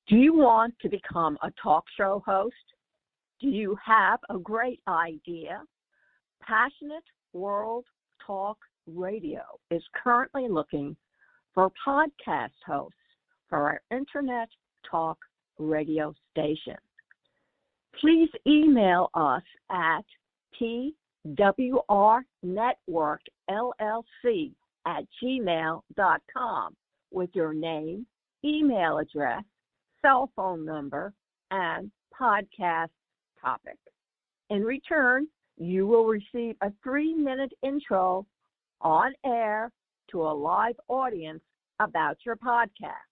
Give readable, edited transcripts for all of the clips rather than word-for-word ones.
Do you want to become a talk show host? Do you have a great idea? Passionate World Talk Radio is currently looking for podcast hosts for our Internet Talk radio station. Please email us at pwrnetworkllc@gmail.com with your name, email address, cell phone number, and podcast topic. In return, you will receive a 3-minute intro on air to a live audience about your podcast.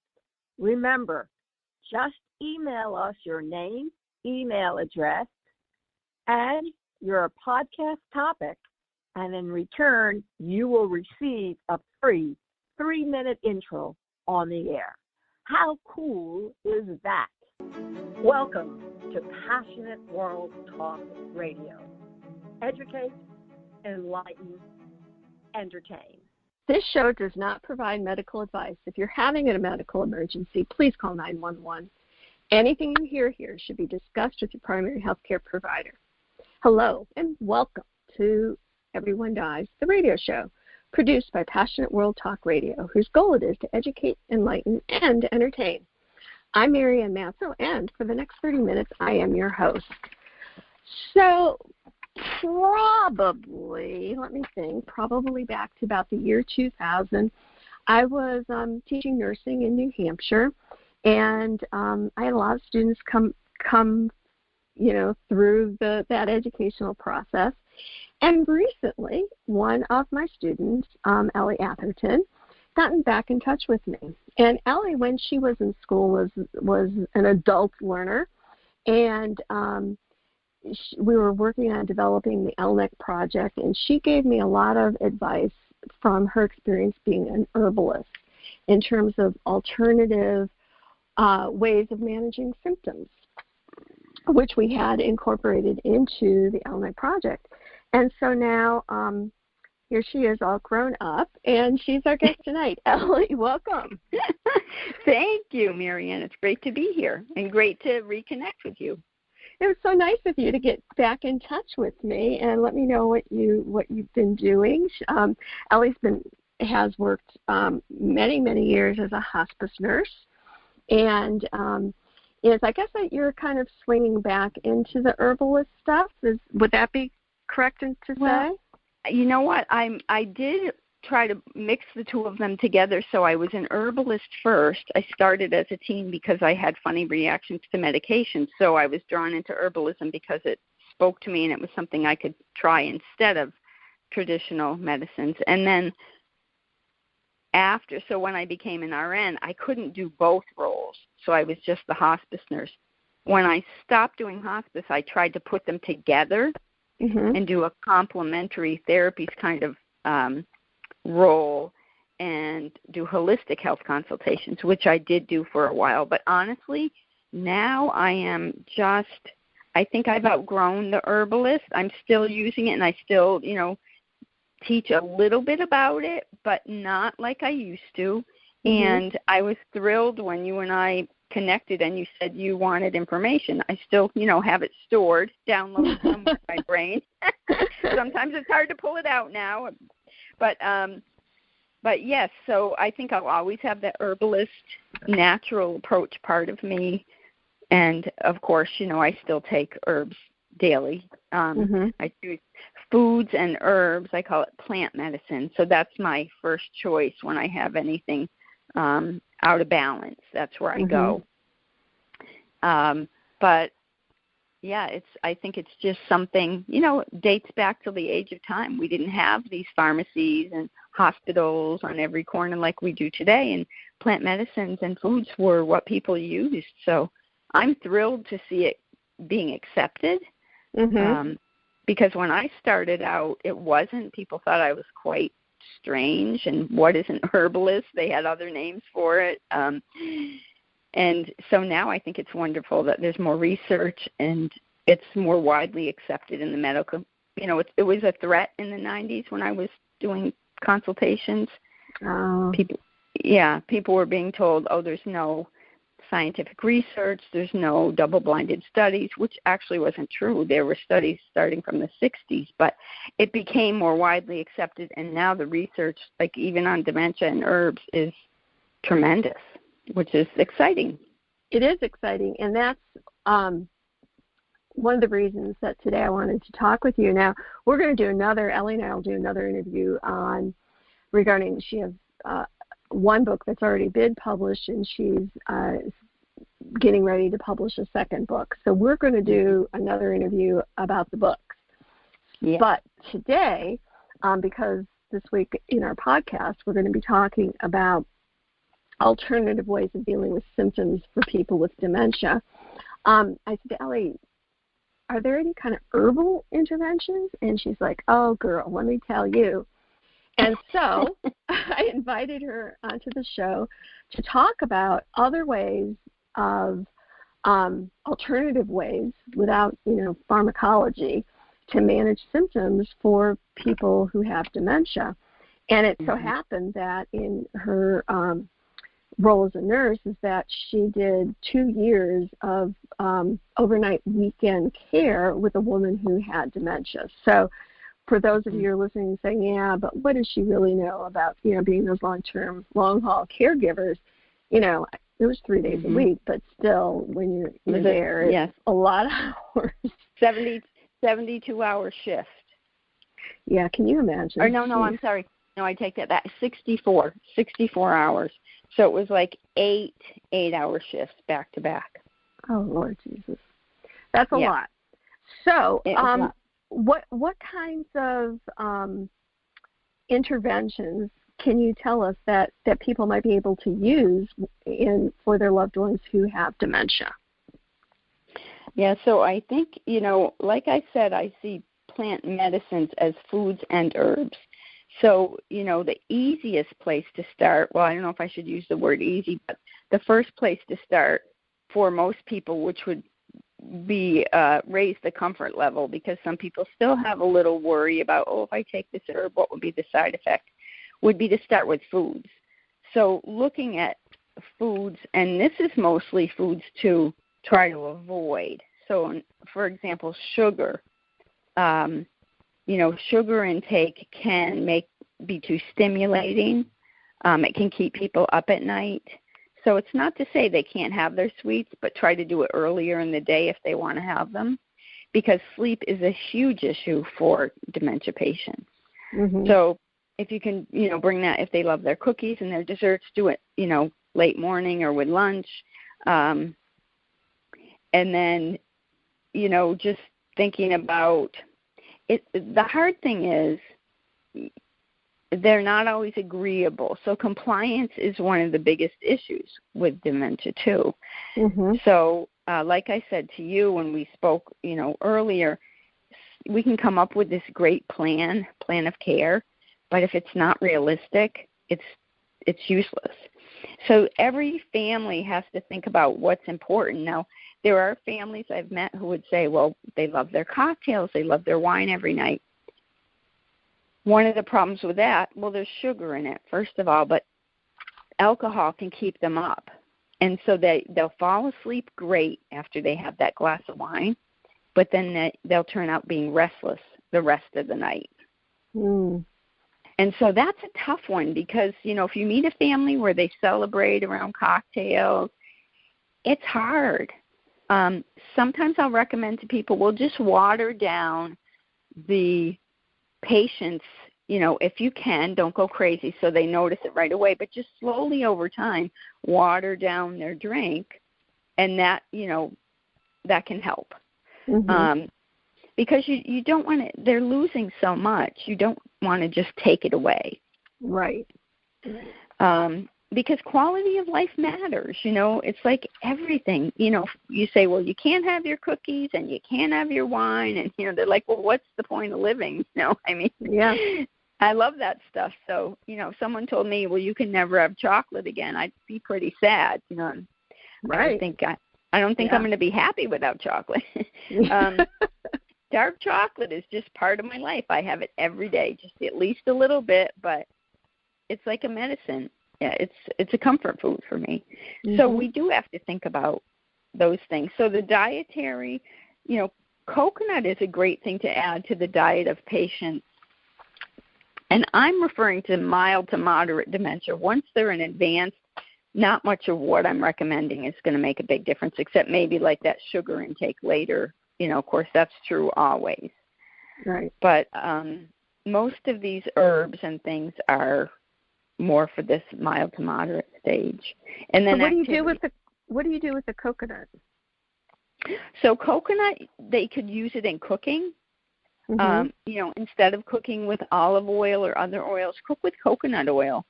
Remember, just email us your name, email address, and your podcast topic, and in return, you will receive a free 3-minute intro on the air. How cool is that? Welcome to Passionate World Talk Radio. Educate, enlighten, entertain. This show does not provide medical advice. If you're having a medical emergency, please call 911. Anything you hear here should be discussed with your primary health care provider. Hello, and welcome to Everyone Dies, the radio show, produced by Passionate World Talk Radio, whose goal it is to educate, enlighten, and entertain. I'm Mary Ann Matzo, and for the next 30 minutes, I am your host. So, probably back to about the year 2000, I was teaching nursing in New Hampshire, and I had a lot of students come through that educational process. And recently, one of my students, Ellie Atherton, gotten back in touch with me. And Ellie, when she was in school, was an adult learner, and we were working on developing the ELNEC project, and she gave me a lot of advice from her experience being an herbalist in terms of alternative ways of managing symptoms, which we had incorporated into the ELNEC project. And so now here she is all grown up, and she's our guest tonight. Ellie, welcome. Thank you, Marianne. It's great to be here and great to reconnect with you. It was so nice of you to get back in touch with me and let me know what you've been doing. Ellie's has worked many years as a hospice nurse, and I guess that you're kind of swinging back into the herbalist stuff. Would that be correct to say? Well, you know what? I did try to mix the two of them together. So I was an herbalist first. I started as a teen because I had funny reactions to medication. So I was drawn into herbalism because it spoke to me and it was something I could try instead of traditional medicines. And then when I became an RN, I couldn't do both roles. So I was just the hospice nurse. When I stopped doing hospice, I tried to put them together and do a complementary therapies kind of role and do holistic health consultations, which I did do for a while. But honestly, now I think I've outgrown the herbalist. I'm still using it, and I still, teach a little bit about it, but not like I used to. And I was thrilled when you and I connected and you said you wanted information. I still, have it stored, downloaded somewhere in my brain. Sometimes it's hard to pull it out now. But yes, so I think I'll always have that herbalist natural approach part of me. And, of course, I still take herbs daily. I do foods and herbs. I call it plant medicine. So that's my first choice when I have anything out of balance. That's where I go. But yeah, I think it's just something, dates back to the age of time. We didn't have these pharmacies and hospitals on every corner like we do today, and plant medicines and foods were what people used. So I'm thrilled to see it being accepted. Because when I started out, it wasn't. People thought I was quite strange, and what is an herbalist? They had other names for it. And so now I think it's wonderful that there's more research and it's more widely accepted in the medical. It was a threat in the 90s when I was doing consultations. People were being told, there's no scientific research. There's no double-blinded studies, which actually wasn't true. There were studies starting from the 60s, but it became more widely accepted, and now the research, like even on dementia and herbs, is tremendous, which is exciting. It is exciting, and that's one of the reasons that today I wanted to talk with you. Now, we're going to do Ellie and I will do another interview regarding, she has one book that's already been published, and she's getting ready to publish a second book. So we're going to do another interview about the books. Yeah. But today, because this week in our podcast, we're going to be talking about alternative ways of dealing with symptoms for people with dementia. I said, Ellie, are there any kind of herbal interventions? And she's like, oh, girl, let me tell you. And so I invited her onto the show to talk about other ways of alternative ways without, pharmacology to manage symptoms for people who have dementia. And it so happened that in her role as a nurse is that she did 2 years of overnight weekend care with a woman who had dementia. So for those of you who are listening saying, yeah, but what does she really know about, being those long-haul caregivers? It was 3 days a week, but still, when you're there, it's a lot of hours. 72-hour shift. Yeah, can you imagine? Or no, I'm sorry. No, I take that back. 64 hours. So it was like 8-hour shifts back to back. Oh, Lord Jesus. That's a lot. So what kinds of interventions can you tell us that people might be able to use for their loved ones who have dementia? Yeah, so I think, like I said, I see plant medicines as foods and herbs. So, the easiest place to start, well, I don't know if I should use the word easy, but the first place to start for most people, which would be raise the comfort level, because some people still have a little worry about, if I take this herb, what would be the side effect, would be to start with foods. So looking at foods, and this is mostly foods to try to avoid. So, for example, sugar. Sugar intake can be too stimulating. It can keep people up at night. So it's not to say they can't have their sweets, but try to do it earlier in the day if they want to have them, because sleep is a huge issue for dementia patients. Mm-hmm. So if you can, bring that, if they love their cookies and their desserts, do it, late morning or with lunch. And then, just thinking about it. The hard thing is they're not always agreeable. So compliance is one of the biggest issues with dementia too. Mm-hmm. So like I said to you when we spoke, earlier, we can come up with this great plan of care, but if it's not realistic, it's useless. So every family has to think about what's important. Now, there are families I've met who would say, well, they love their cocktails, they love their wine every night. One of the problems with that, well, there's sugar in it, first of all, but alcohol can keep them up. And so they'll fall asleep great after they have that glass of wine, but then they'll turn out being restless the rest of the night. Mm. And so that's a tough one because, if you meet a family where they celebrate around cocktails, it's hard. Sometimes I'll recommend to people, well, just water down the patients, if you can, don't go crazy so they notice it right away, but just slowly over time, water down their drink, and that, that can help. Mm-hmm. Because you don't want to, they're losing so much, you don't want to just take it away. Right. Because quality of life matters, it's like everything, you say, well, you can't have your cookies and you can't have your wine. And, they're like, well, what's the point of living? Yeah. I love that stuff. So, if someone told me, well, you can never have chocolate again, I'd be pretty sad, Right. I don't think I'm going to be happy without chocolate. Dark chocolate is just part of my life. I have it every day, just at least a little bit, but it's like a medicine. Yeah, it's a comfort food for me. Mm-hmm. So we do have to think about those things. So the dietary, coconut is a great thing to add to the diet of patients. And I'm referring to mild to moderate dementia. Once they're in advanced, not much of what I'm recommending is going to make a big difference, except maybe like that sugar intake later. Of course, that's true always. Right. But most of these herbs and things are more for this mild to moderate stage. And then so what do you do with the coconut? So coconut, they could use it in cooking. Mm-hmm. Instead of cooking with olive oil or other oils, cook with coconut oil.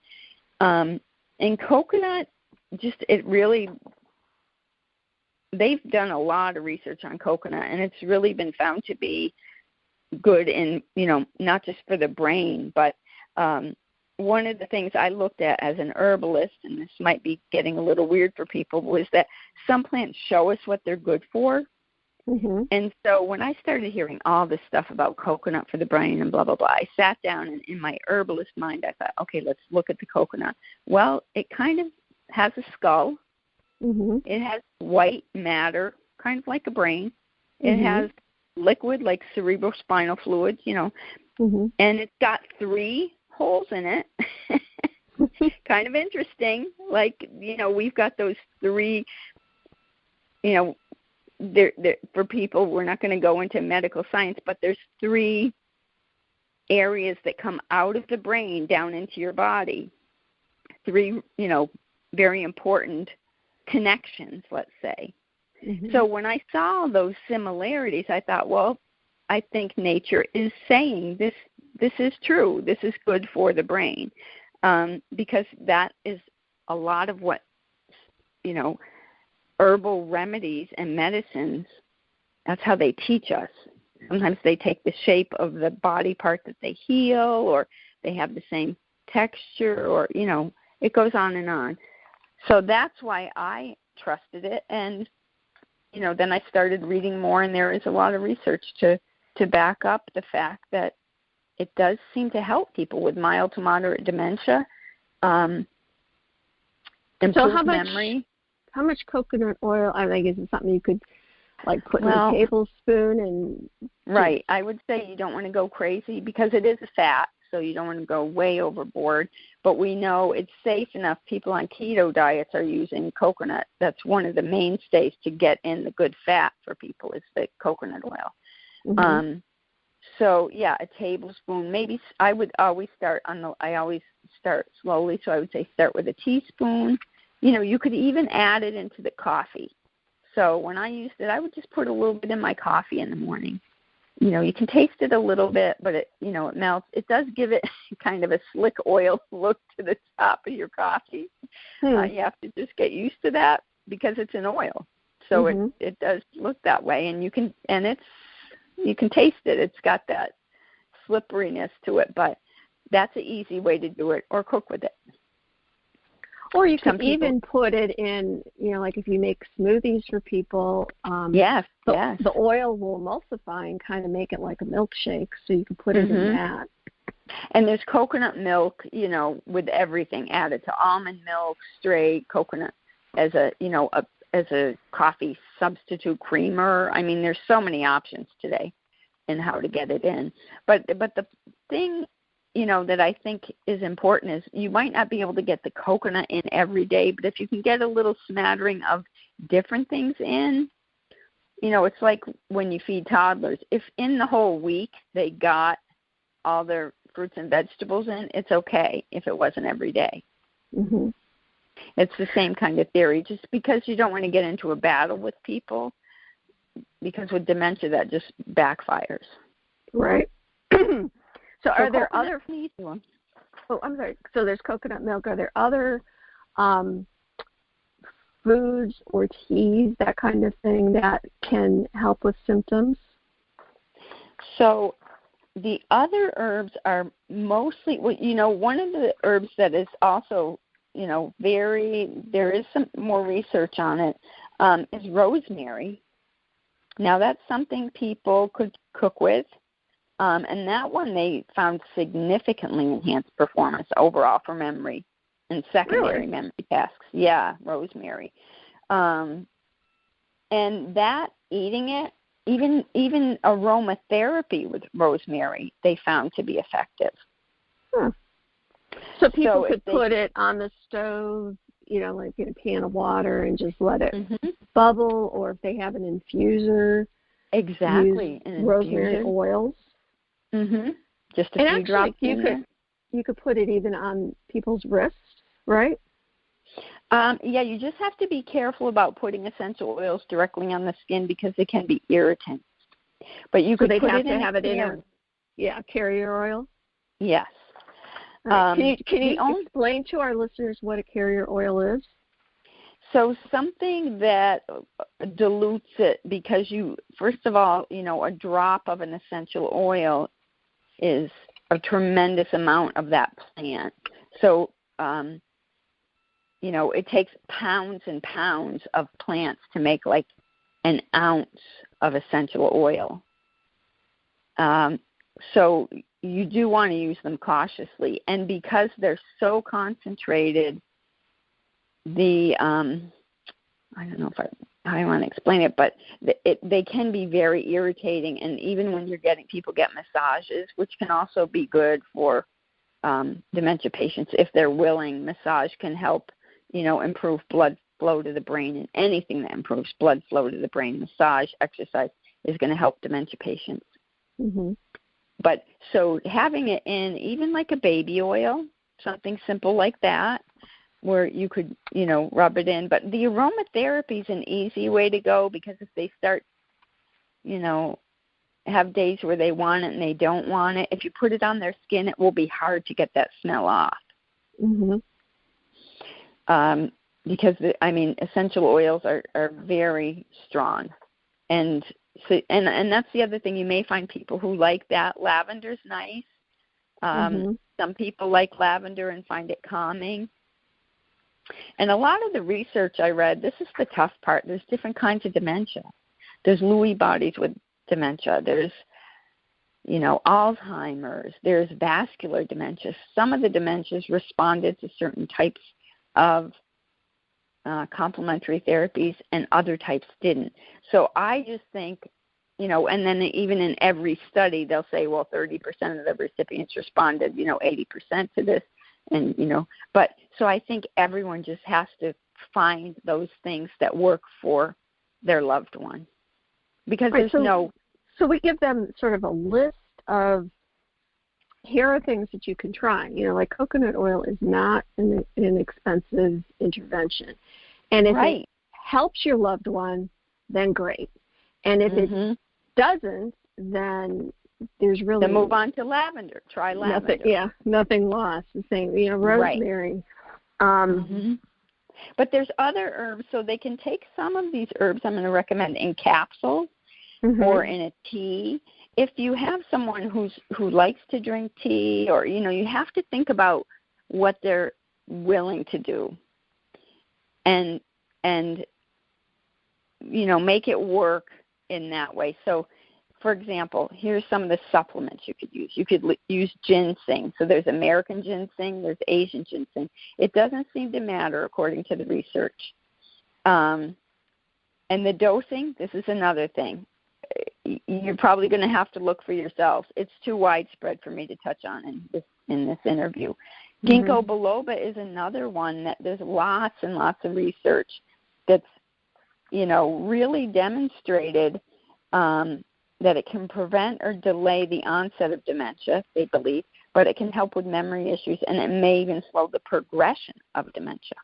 And coconut, they've done a lot of research on coconut, and it's really been found to be good in, not just for the brain, but one of the things I looked at as an herbalist, and this might be getting a little weird for people, was that some plants show us what they're good for. Mm-hmm. And so when I started hearing all this stuff about coconut for the brain and blah, blah, blah, I sat down and in my herbalist mind, I thought, okay, let's look at the coconut. Well, it kind of has a skull. Mm-hmm. It has white matter, kind of like a brain. It mm-hmm. has liquid, like cerebrospinal fluid, mm-hmm. and it's got 3 holes in it. Kind of interesting. Like, we've got those 3, they're, for people, we're not going to go into medical science, but there's 3 areas that come out of the brain down into your body. 3, very important connections, let's say. Mm-hmm. So when I saw those similarities, I thought, well, I think nature is saying this is true. This is good for the brain, because that is a lot of what, herbal remedies and medicines, that's how they teach us. Sometimes they take the shape of the body part that they heal, or they have the same texture, or, it goes on and on. So that's why I trusted it. And, then I started reading more, and there is a lot of research to back up the fact that it does seem to help people with mild to moderate dementia, improve memory. How much coconut oil, is it something you could, put in a tablespoon? And right. I would say you don't want to go crazy because it is a fat, so you don't want to go way overboard. But we know it's safe enough. People on keto diets are using coconut. That's one of the mainstays to get in the good fat for people is the coconut oil. Mm-hmm. So, yeah, a tablespoon. Maybe I would always I always start slowly, so I would say start with a teaspoon. You could even add it into the coffee. So when I used it, I would just put a little bit in my coffee in the morning. You can taste it a little bit, but it melts. It does give it kind of a slick oil look to the top of your coffee. You have to just get used to that because it's an oil. So mm-hmm. it does look that way, and you can taste it. It's got that slipperiness to it, but that's an easy way to do it, or cook with it. Or you can even put it in, if you make smoothies for people. Yes. The oil will emulsify and kind of make it like a milkshake, so you can put it in that. And there's coconut milk, with everything added to almond milk, straight coconut as a coffee substitute creamer. There's so many options today in how to get it in. But the thing that I think is important is you might not be able to get the coconut in every day, but if you can get a little smattering of different things in, it's like when you feed toddlers. If in the whole week they got all their fruits and vegetables in, it's okay if it wasn't every day. Mm-hmm. It's the same kind of theory, just because you don't want to get into a battle with people, because with dementia that just backfires. Right. So are there other? Oh, I'm sorry. So there's coconut milk. Are there other foods or teas, that kind of thing, that can help with symptoms? So the other herbs are mostly, one of the herbs that is also, there is some more research on it, is rosemary. Now that's something people could cook with. And that one they found significantly enhanced performance overall for memory and secondary memory tasks. Yeah, rosemary. And that, eating it, even aromatherapy with rosemary, they found to be effective. Huh. So people could put it on the stove, like in a pan of water and just let it bubble, or if they have an infuser, exactly, use rosemary oils. Just a few drops. You could put it even on people's wrists, right? Yeah, you just have to be careful about putting essential oils directly on the skin because they can be irritants. But you could put it in a carrier oil. Yes. Right. Can you explain to our listeners what a carrier oil is? So something that dilutes it, because first of all, a drop of an essential oil is a tremendous amount of that plant. So, it takes pounds and pounds of plants to make like an ounce of essential oil. So you do want to use them cautiously. And because they're so concentrated, I don't know if I want to explain it, but they can be very irritating. And even when people get massages, which can also be good for dementia patients if they're willing, massage can help, improve blood flow to the brain, and anything that improves blood flow to the brain, massage, exercise, is going to help dementia patients. But so having it in even like a baby oil, something simple like that, where you could, rub it in. But the aromatherapy is an easy way to go, because if they start, have days where they want it and they don't want it, if you put it on their skin, it will be hard to get that smell off. Because, essential oils are very strong. And so, and that's the other thing. You may find people who like that. Lavender's nice. Some people like lavender and find it calming. And a lot of the research I read, this is the tough part. There's different kinds of dementia. There's Lewy bodies with dementia. There's, Alzheimer's. There's vascular dementia. Some of the dementias responded to certain types of complementary therapies, and other types didn't. So I just think, and then even in every study, they'll say, well, 30% of the recipients responded, 80% to this. And, but so I think everyone just has to find those things that work for their loved one. Because So we give them sort of a list of, here are things that you can try. Like coconut oil is not an inexpensive intervention. And if it helps your loved one, then great. And if it doesn't, then there's really... Then move on to lavender. Try lavender. Nothing lost. The same, rosemary. But there's other herbs, so they can take some of these herbs I'm going to recommend in capsules or in a tea. If you have someone who likes to drink tea, or, you have to think about what they're willing to do and make it work in that way. So, for example, here's some of the supplements you could use. You could use ginseng. So there's American ginseng, there's Asian ginseng. It doesn't seem to matter according to the research. And the dosing, this is another thing. You're probably going to have to look for yourself. It's too widespread for me to touch on in this interview. Ginkgo Biloba is another one that there's lots and lots of research that's, really demonstrated that it can prevent or delay the onset of dementia, they believe, but it can help with memory issues, and it may even slow the progression of dementia.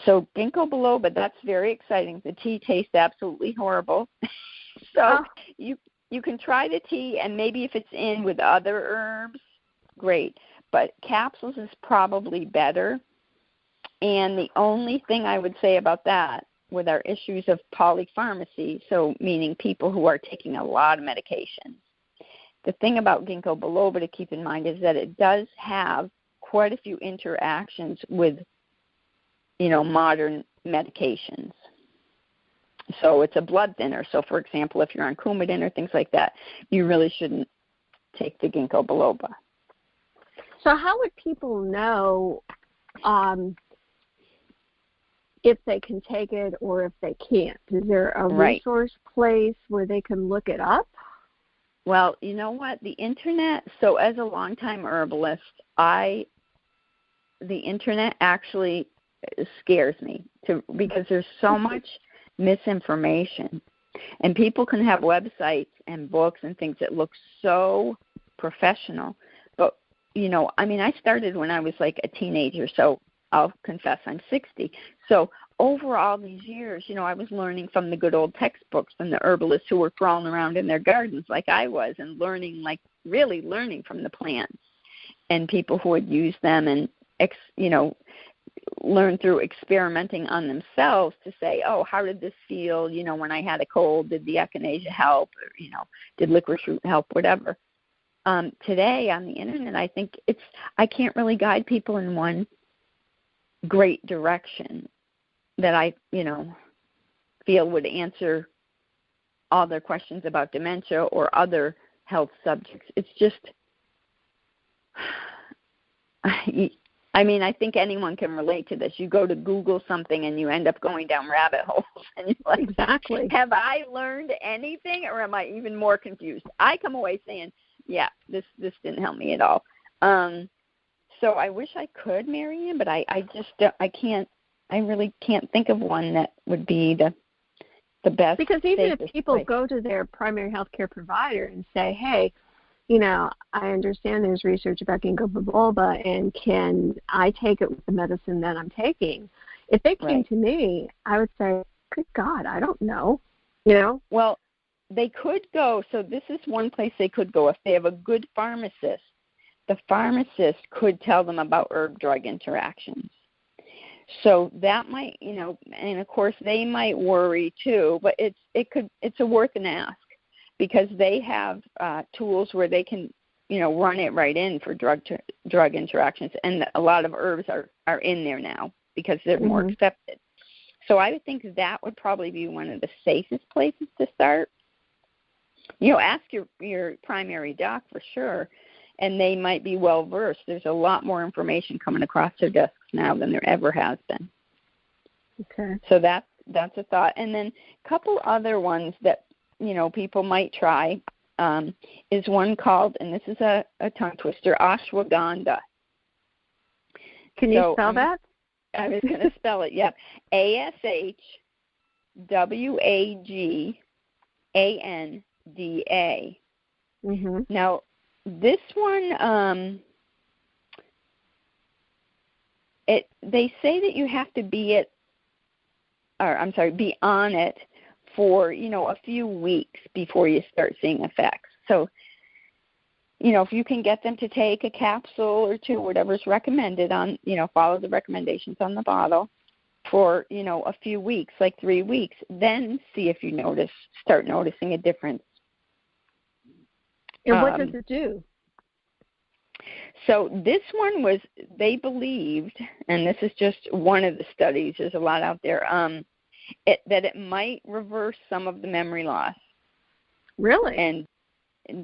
So Ginkgo Biloba, that's very exciting. The tea tastes absolutely horrible. So you can try the tea, and maybe if it's in with other herbs, great. But capsules is probably better. And the only thing I would say about that, with our issues of polypharmacy, so meaning people who are taking a lot of medication, the thing about Ginkgo Biloba to keep in mind is that it does have quite a few interactions with, modern medications. So it's a blood thinner. So, for example, if you're on Coumadin or things like that, you really shouldn't take the Ginkgo Biloba. So how would people know if they can take it or if they can't? Is there a resource place where they can look it up? Well, you know what? The Internet, so as a longtime herbalist, the Internet actually scares me because there's so much misinformation. And people can have websites and books and things that look so professional. But, I started when I was like a teenager, so I'll confess I'm 60. So over all these years, I was learning from the good old textbooks from the herbalists who were crawling around in their gardens like I was and really learning from the plants and people who had used them and, learn through experimenting on themselves to say, oh, how did this feel, when I had a cold? Did the echinacea help? Or, did licorice root help? Whatever. Today on the Internet, I think I can't really guide people in one great direction that I, feel would answer all their questions about dementia or other health subjects. It's just, I think anyone can relate to this. You go to Google something and you end up going down rabbit holes. And you're like, exactly. Have I learned anything or am I even more confused? I come away saying, yeah, this didn't help me at all. So I wish I could, Marianne, but I really can't think of one that would be the best. Because even if people go to their primary health care provider and say, hey, I understand there's research about Ginkgo Biloba, and can I take it with the medicine that I'm taking? If they came to me, I would say, good God, I don't know, Well, they could go, so this is one place they could go. If they have a good pharmacist, the pharmacist could tell them about herb-drug interactions. So that might, and of course they might worry too, but it's a worth an ask because they have tools where they can, run it right in for drug interactions, and a lot of herbs are in there now because they're more accepted. So I would think that would probably be one of the safest places to start. Ask your primary doc for sure, and they might be well versed. There's a lot more information coming across their desks now than there ever has been. Okay. So that's a thought. And then a couple other ones that people might try is one called, and this is a tongue twister, ashwagandha. Can you spell that? I was going to spell it. Yep, ASHWAGANDA. Now, this one, they say that you have to be on it for, a few weeks before you start seeing effects. So, if you can get them to take a capsule or two, whatever's recommended on, follow the recommendations on the bottle for, a few weeks, like 3 weeks, then see if you start noticing a difference. And what does it do? So this one they believed, and this is just one of the studies, there's a lot out there, that it might reverse some of the memory loss. Really? And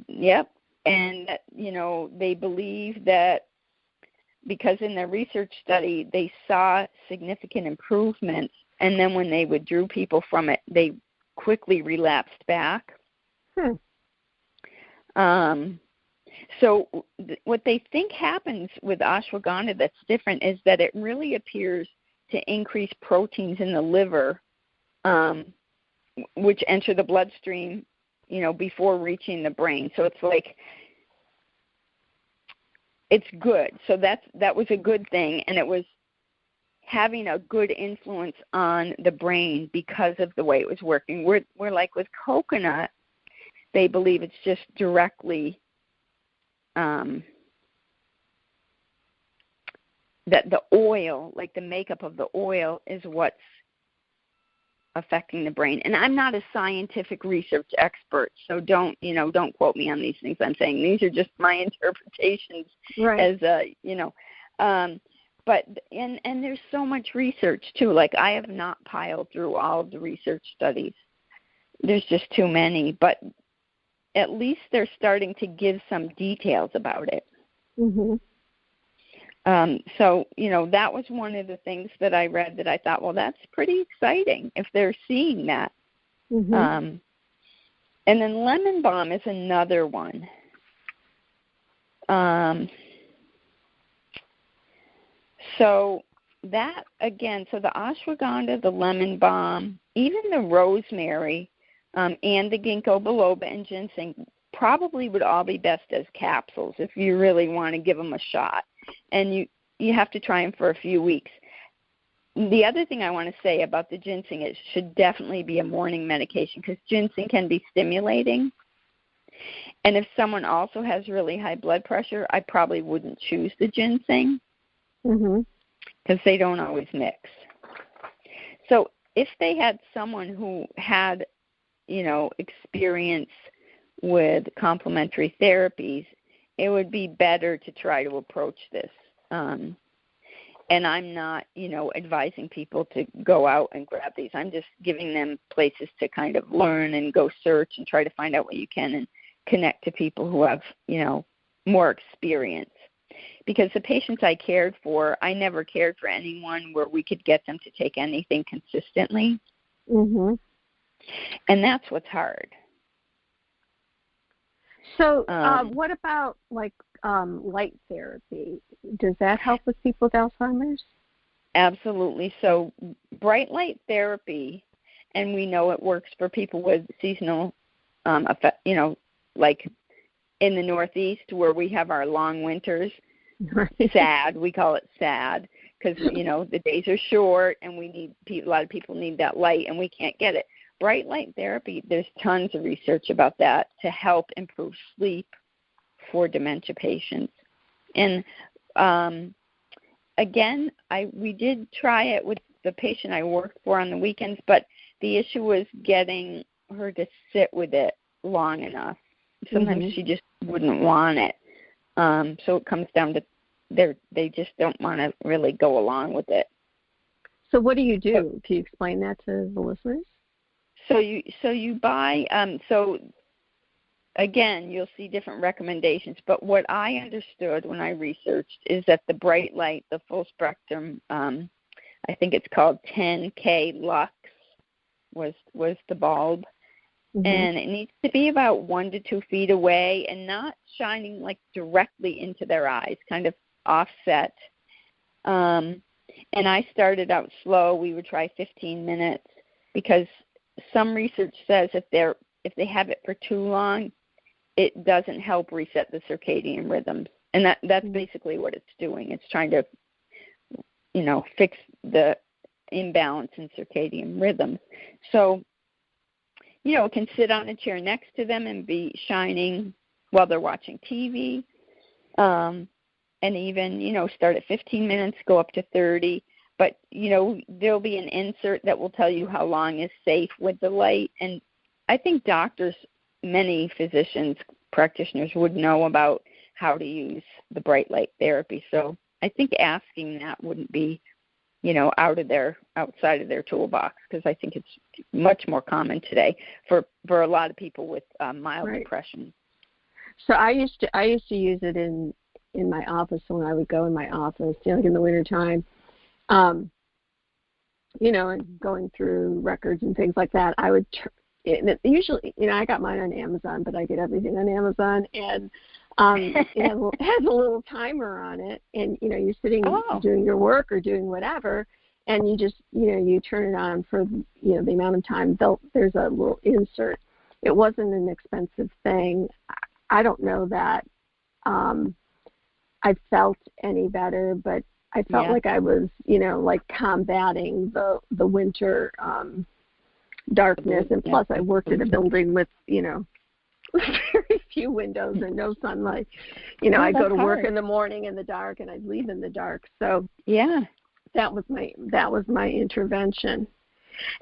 yep. And, they believe that because in their research study, they saw significant improvements, and then when they withdrew people from it, they quickly relapsed back. So what they think happens with ashwagandha that's different is that it really appears to increase proteins in the liver, which enter the bloodstream, before reaching the brain. So it's like, it's good. So that was a good thing, and it was having a good influence on the brain because of the way it was working. We're like with coconut, they believe it's just directly that the oil, like the makeup of the oil, is what's affecting the brain. And I'm not a scientific research expert, so don't quote me on these things. I'm saying these are just my interpretations, right. as but there's so much research too. Like I have not piled through all of the research studies. There's just too many, but at least they're starting to give some details about it. So, that was one of the things that I read that I thought, well, that's pretty exciting if they're seeing that. And then lemon balm is another one. So that, again, so the ashwagandha, the lemon balm, even the rosemary, and the ginkgo biloba and ginseng probably would all be best as capsules if you really want to give them a shot. And you have to try them for a few weeks. The other thing I want to say about the ginseng, it should definitely be a morning medication because ginseng can be stimulating. And if someone also has really high blood pressure, I probably wouldn't choose the ginseng because they don't always mix. So if they had someone who had, experience with complementary therapies, it would be better to try to approach this. And I'm not, advising people to go out and grab these. I'm just giving them places to kind of learn and go search and try to find out what you can and connect to people who have, more experience. Because the patients I cared for, I never cared for anyone where we could get them to take anything consistently. And that's what's hard. So what about, light therapy? Does that help with people with Alzheimer's? Absolutely. So bright light therapy, and we know it works for people with seasonal effect, like in the Northeast where we have our long winters. Sad, we call it sad because, the days are short and a lot of people need that light and we can't get it. Bright light therapy, there's tons of research about that to help improve sleep for dementia patients. And again, we did try it with the patient I worked for on the weekends, but the issue was getting her to sit with it long enough. Sometimes she just wouldn't want it. So it comes down to they just don't want to really go along with it. So what do you do? Can you explain that to the listeners? So you buy so again, you'll see different recommendations, but what I understood when I researched is that the bright light, the full spectrum, I think it's called 10K Lux was the bulb. And it needs to be about 1 to 2 feet away and not shining directly into their eyes, kind of offset. And I started out slow. We would try 15 minutes because some research says if they have it for too long, it doesn't help reset the circadian rhythms. And that's basically what it's doing. It's trying to, fix the imbalance in circadian rhythms. So, it can sit on a chair next to them and be shining while they're watching TV. And even, start at 15 minutes, go up to 30. But, there'll be an insert that will tell you how long is safe with the light. And I think doctors, many physicians, practitioners would know about how to use the bright light therapy. So I think asking that wouldn't be, outside of their toolbox because I think it's much more common today for a lot of people with mild depression. So I used to use it in my office when I would go in my office, in the wintertime. And going through records and things like that, I would usually, I got mine on Amazon, but I get everything on Amazon, and it has a little timer on it, and you're sitting doing your work or doing whatever, and you just you turn it on for the amount of time. There's a little insert. It wasn't an expensive thing. I don't know that I felt any better, but I felt like I was, combating the winter darkness, and plus I worked in a building with, very few windows and no sunlight. I'd go to work in the morning in the dark, and I'd leave in the dark. So that was my intervention.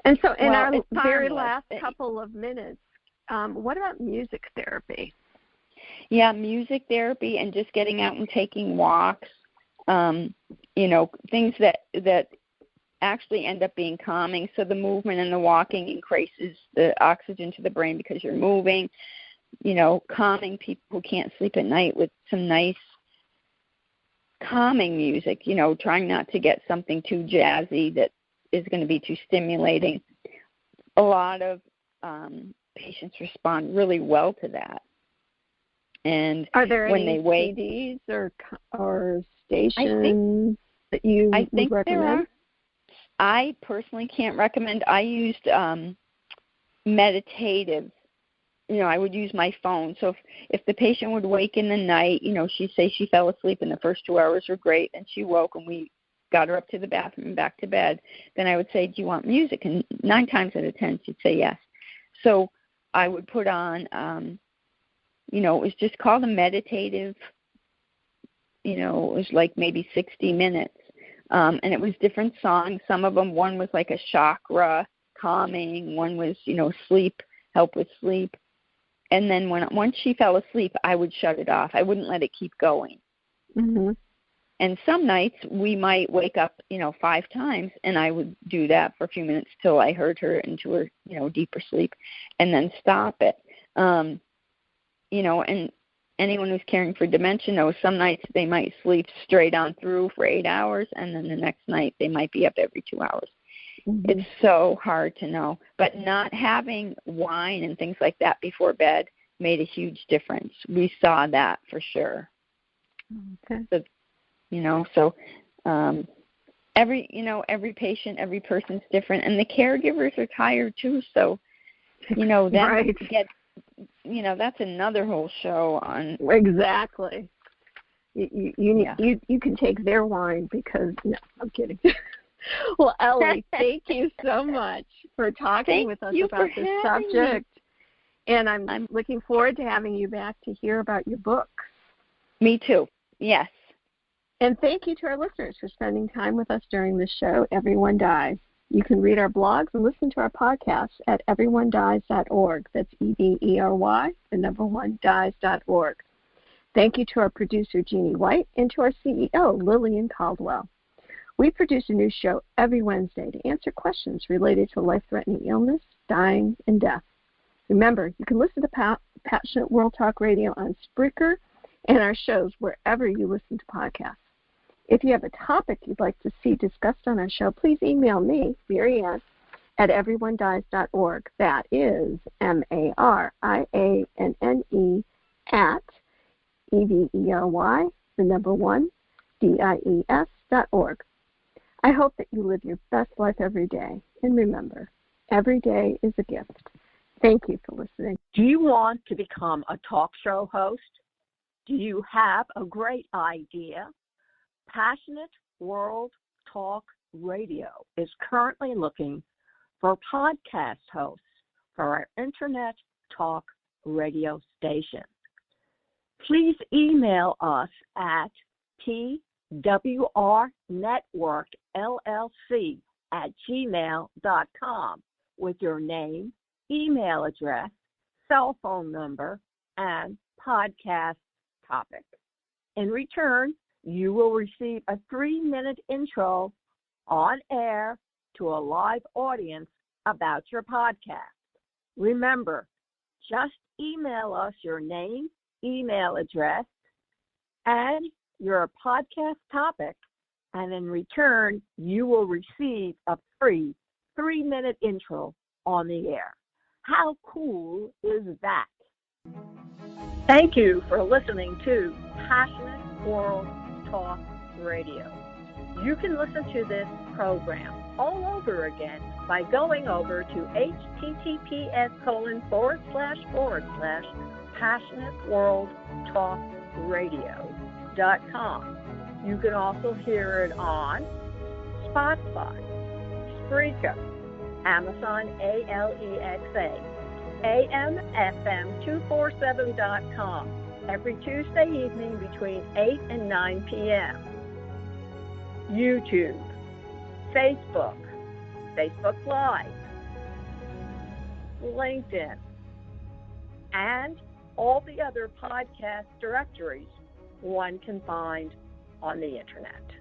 And so in our very last couple of minutes, what about music therapy? Yeah, music therapy and just getting out and taking walks. Things that actually end up being calming. So the movement and the walking increases the oxygen to the brain because you're moving, calming people who can't sleep at night with some nice calming music, trying not to get something too jazzy that is going to be too stimulating. A lot of patients respond really well to that. And are there when any they wake, CDs or stations that you would recommend? There are. I personally can't recommend. I used meditative. I would use my phone. So if the patient would wake in the night, she'd say she fell asleep and the first 2 hours were great, and she woke and we got her up to the bathroom and back to bed, then I would say, do you want music? And 9 times out of 10, she'd say yes. So I would put on, it was just called a meditative, it was like maybe 60 minutes. And it was different songs. Some of them, one was like a chakra calming, one was, sleep, help with sleep. And then once she fell asleep, I would shut it off. I wouldn't let it keep going. Mm-hmm. And some nights we might wake up, 5 times, and I would do that for a few minutes till I heard her into her, deeper sleep, and then stop it. And anyone who's caring for dementia knows some nights they might sleep straight on through for 8 hours, and then the next night they might be up every 2 hours. Mm-hmm. It's so hard to know. But not having wine and things like that before bed made a huge difference. We saw that for sure. Okay. So, every patient, every person's different, and the caregivers are tired too. So, that right. that's another whole show on. Exactly. You can take their wine because no, I'm kidding. Well, Ellie, thank you so much for talking with us about this subject. And I'm looking forward to having you back to hear about your books. Me too. Yes. And thank you to our listeners for spending time with us during this show, Everyone Dies. You can read our blogs and listen to our podcasts at everyonedies.org. That's EDERY, the number 1, dies.org. Thank you to our producer, Jeannie White, and to our CEO, Lillian Caldwell. We produce a new show every Wednesday to answer questions related to life-threatening illness, dying, and death. Remember, you can listen to Passionate World Talk Radio on Spreaker and our shows wherever you listen to podcasts. If you have a topic you'd like to see discussed on our show, please email me, Mary Ann, at everyonedies.org. That is MARIANNE at EDERY, the number 1, DIES.org. I hope that you live your best life every day. And remember, every day is a gift. Thank you for listening. Do you want to become a talk show host? Do you have a great idea? Passionate World Talk Radio is currently looking for podcast hosts for our Internet Talk radio station. Please email us at pwrnetworkllc@gmail.com with your name, email address, cell phone number, and podcast topic. In return, you will receive a 3-minute intro on air to a live audience about your podcast. Remember, just email us your name, email address, and your podcast topic, and in return, you will receive a free 3-minute intro on the air. How cool is that? Thank you for listening to Passionate World Talk Radio. You can listen to this program all over again by going over to https://passionateworldtalkradio.com. You can also hear it on Spotify, Spreaker, Amazon Alexa, AMFM247.com every Tuesday evening between 8 and 9 p.m. YouTube, Facebook Live, LinkedIn, and all the other podcast directories one can find on the Internet.